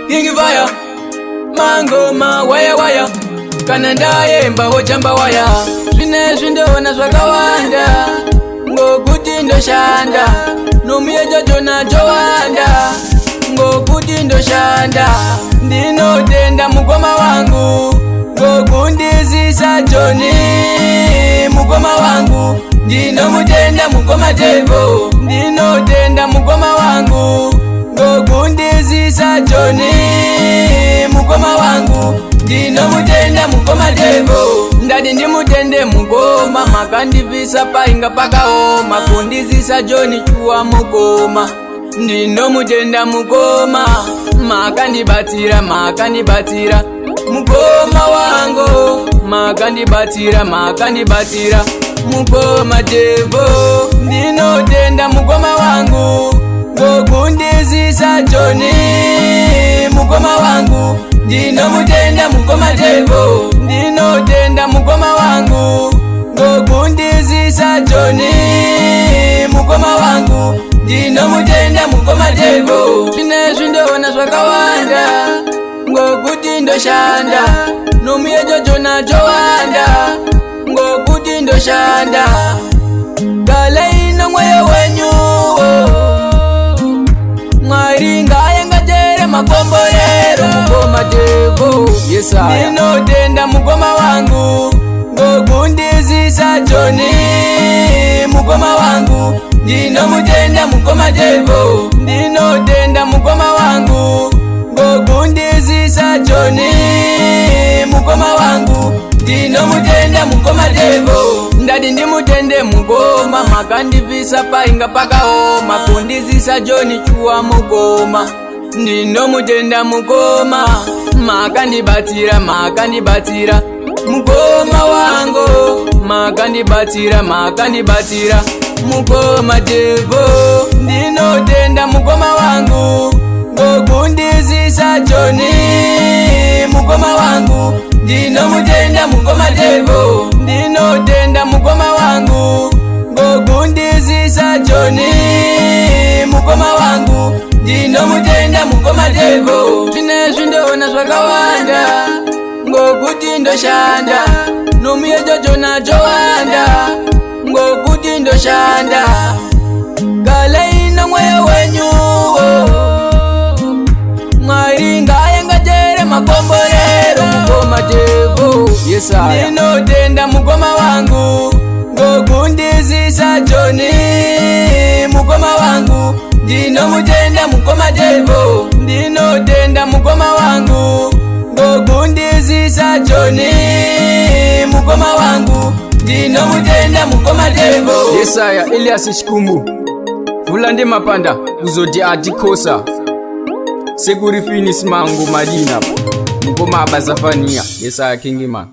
King Fire Mangoma waya waya kana ndayemba wochamba waya zvinezvi ndona zvakawanda ngokuti ndoshanda nomuyejo jona jowanda ngokuti ndoshanda ndinotenda mukoma wangu ngokundizisa Joni mukoma wangu ndinomutenda mukoma Devo ndinotenda mukoma wangu ngokundizisa Joni mukoma wangu ndinomutenda mukoma Devo ndati ndimutende mukoma makandivisa painga pakaoma kundizisa Joni chuwa mukoma ndinomutenda mukoma makandibatsira mukoma wangu makandibatsira mukoma Devo ndinotenda mukoma wangu ngokundizisa Joni mukoma wangu ndinomutenda mukoma Devo ndinotenda mukoma wangu ngokundizisa Joni mukoma wangu ndinomutenda mukoma Devo zvinezvi ndona zvakawanda ngokuti ndoshanda nomuyejo jona jowanda ngokuti ndoshanda gale ino mweyo wenyu Mwari ngayengajere makomborero mukoma Devo ndinotenda mukoma wangu ngokundizisa Joni mukoma wangu ndinomutenda mukoma Devo ndinotenda mukoma wangu ngokundizisa Joni mukoma wangu ndinomutenda mukoma Devo ndati ndimutende mukoma makandivisa painga pakaoma kundizisa Joni chuwa mukoma ndinomutenda mukoma makandibatsira mukoma wangu makandibatsira mukoma Devo ndinotenda mukoma wangu ngokundizisa Joni mukoma wangu ndinomutenda mukoma Devo ndinotenda mukoma wangu ngokundizisa Joni mukoma wangu ndinomutenda mukoma Devo zvinezvi ndona zvakawanda ngokuti ndoshanda nomuyejo jona jowanda ngokuti ndoshanda gale ino mweyo wenyu Mwari ngayengajere makomborero mukoma Devo ndinotenda mukoma wangu ngokundizisa Joni mukoma wangu ndinomutenda mukoma Devo ndinotenda mukoma wangu ngokundizisa Joni mukoma wangu ndinomutenda mukoma Devo Yesaya Elias Shikumbu Vulande Mapanda kuzoti atikosa Sekuri Finis Mangu Madina mukoma Abazafania Yesaya King Man